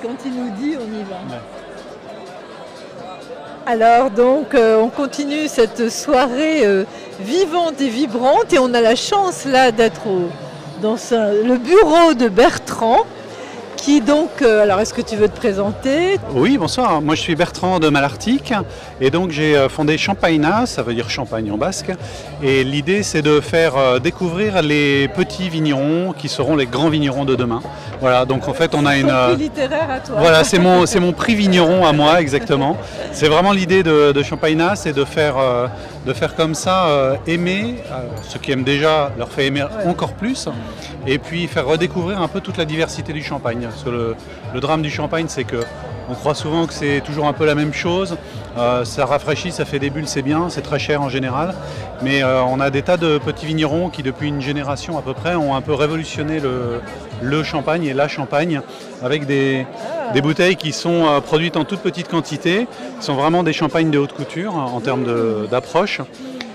quand il nous dit, on y va. Ouais. Alors donc on continue cette soirée vivante et vibrante et on a la chance là d'être dans le bureau de Bertrand qui donc, alors est-ce que tu veux te présenter? Oui, bonsoir, moi je suis Bertrand de Malartic et donc j'ai fondé Champaina, ça veut dire champagne en basque, et l'idée c'est de faire découvrir les petits vignerons qui seront les grands vignerons de demain. Voilà, donc en fait on a une... prix littéraire à toi. Voilà, c'est mon prix vigneron à moi exactement. C'est vraiment l'idée de Champaina, c'est de faire comme ça aimer, ceux qui aiment déjà leur fait aimer encore plus, et puis faire redécouvrir un peu toute la diversité du champagne. Parce que le drame du champagne, c'est que on croit souvent que c'est toujours un peu la même chose. Ça rafraîchit, ça fait des bulles, c'est bien, c'est très cher en général. Mais on a des tas de petits vignerons qui, depuis une génération à peu près, ont un peu révolutionné le champagne et la champagne avec des bouteilles qui sont produites en toute petite quantité, qui sont vraiment des champagnes de haute couture en termes d'approche,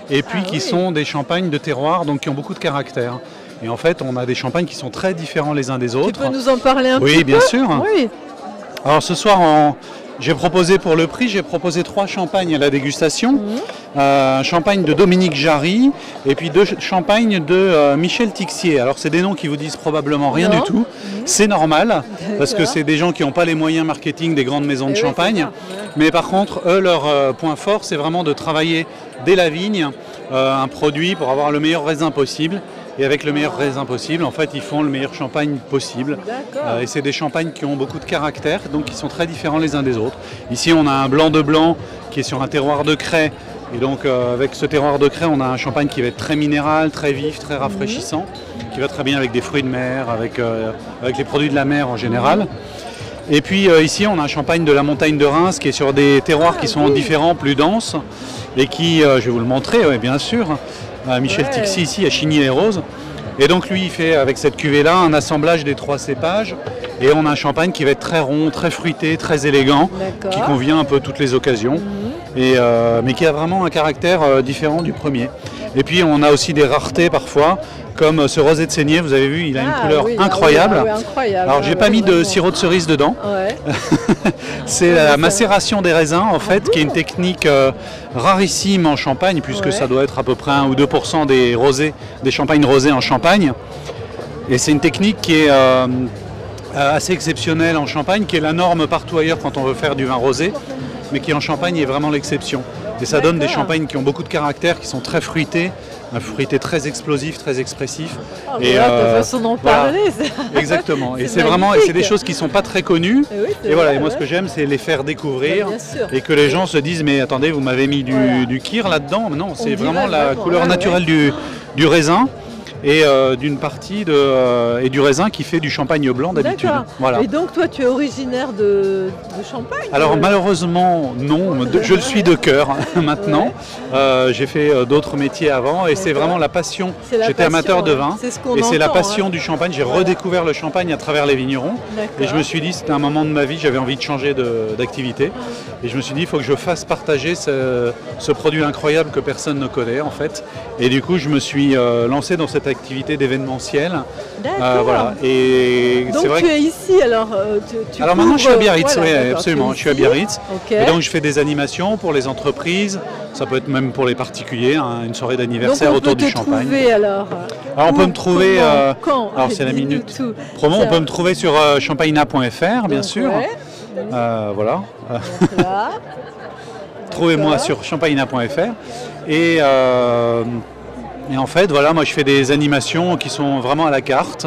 et puis qui sont des champagnes de terroir, donc qui ont beaucoup de caractère. Et en fait, on a des champagnes qui sont très différents les uns des autres. Tu peux nous en parler un petit peu? Oui, bien sûr. Oui. Alors ce soir, j'ai proposé pour le prix, j'ai proposé 3 champagnes à la dégustation. Un champagne de Dominique Jarry et puis 2 champagnes de Michel Tixier. Alors c'est des noms qui vous disent probablement rien du tout. C'est normal, parce que c'est des gens qui n'ont pas les moyens marketing des grandes maisons de champagne. Mais par contre, eux, leur point fort, c'est vraiment de travailler dès la vigne un produit pour avoir le meilleur raisin possible. Et avec le meilleur raisin possible, en fait, ils font le meilleur champagne possible. Et c'est des champagnes qui ont beaucoup de caractère, donc qui sont très différents les uns des autres. Ici, on a un blanc de blanc qui est sur un terroir de craie. Et donc, avec ce terroir de craie, on a un champagne qui va être très minéral, très vif, très rafraîchissant, qui va très bien avec des fruits de mer, avec les produits de la mer en général. Et puis ici, on a un champagne de la montagne de Reims qui est sur des terroirs qui sont différents, plus denses, et qui, je vais vous le montrer, bien sûr, Michel Tixier ici à Chigny-les-Roses. Et donc lui, il fait avec cette cuvée-là un assemblage des 3 cépages, et on a un champagne qui va être très rond, très fruité, très élégant, qui convient un peu à toutes les occasions, mais qui a vraiment un caractère différent du premier. Et puis on a aussi des raretés parfois, comme ce rosé de Saignée, vous avez vu, il a une couleur incroyable. Alors j'ai pas mis de sirop de cerise dedans. C'est la macération des raisins en fait, qui est une technique rarissime en Champagne, puisque ça doit être à peu près 1 ou 2% des champagnes rosés en Champagne. Et c'est une technique qui est assez exceptionnelle en Champagne, qui est la norme partout ailleurs quand on veut faire du vin rosé, mais qui en Champagne est vraiment l'exception. Et ça donne des champagnes qui ont beaucoup de caractère, qui sont très fruités, un fruité très explosif, très expressif. Et de façon d'en parler. Exactement. Et c'est vraiment, c'est des choses qui sont pas très connues. Et voilà. Et moi, ce que j'aime, c'est les faire découvrir et que les gens se disent, mais attendez, vous m'avez mis du kir là-dedans. Non, c'est vraiment la couleur naturelle du raisin. Et d'une partie et du raisin qui fait du champagne blanc d'habitude. Voilà. Et donc toi tu es originaire de Champagne? Alors malheureusement non, je le suis de cœur maintenant. J'ai fait d'autres métiers avant et c'est vraiment la passion. J'étais amateur de vin et c'est la passion du champagne. J'ai redécouvert le champagne à travers les vignerons et je me suis dit c'était un moment de ma vie, j'avais envie de changer d'activité et je me suis dit il faut que je fasse partager ce produit incroyable que personne ne connaît en fait. Et du coup je me suis lancé dans cette activité d'événementiel. Voilà. Et donc tu es ici alors alors maintenant je suis à Biarritz, oui absolument, je suis à Biarritz. Et donc je fais des animations pour les entreprises, ça peut être même pour les particuliers, une soirée d'anniversaire autour du champagne. Alors on peut me trouver, quand alors c'est la minute promo, on peut me trouver sur champaina.fr bien sûr. Voilà. Trouvez-moi sur champaina.fr et en fait, voilà, moi je fais des animations qui sont vraiment à la carte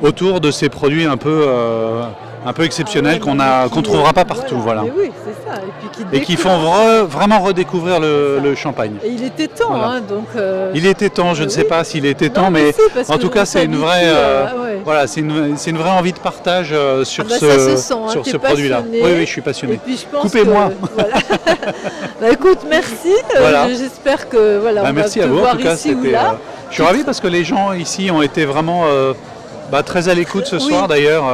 autour de ces produits un peu exceptionnels qu'on ne trouvera pas partout. Voilà. Oui, c'est ça. Et qui font vraiment redécouvrir le champagne. Et il était temps, voilà. hein, donc. Il était temps, je ne sais pas s'il était temps, mais en tout cas c'est une vraie, voilà, c'est une vraie envie de partage sur ce produit-là. Oui, je suis passionné. Coupez-moi. Voilà. Écoute, merci. Voilà. J'espère que voilà. Merci à vous. En tout cas, je suis ravi parce que les gens ici ont été vraiment très à l'écoute ce soir d'ailleurs.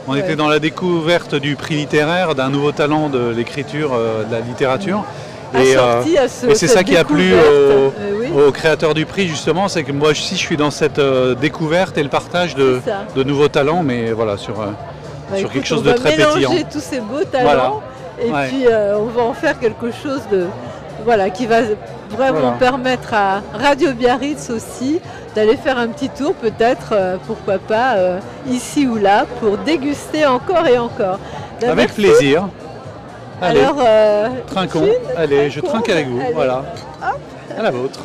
On était dans la découverte du prix littéraire, d'un nouveau talent de l'écriture, de la littérature. Et c'est ça qui a plu aux créateurs du prix justement, c'est que moi aussi je suis dans cette découverte et le partage de nouveaux talents, mais voilà, sur quelque chose de très pétillant. On va mélanger tous ces beaux talents et puis on va en faire quelque chose de, voilà, qui va vraiment permettre à Radio Biarritz aussi d'aller faire un petit tour peut-être, pourquoi pas, ici ou là, pour déguster encore et encore. Avec plaisir. Allez, alors, trinquons. Allez, je trinque avec vous. Allez. Voilà. Hop. À la vôtre.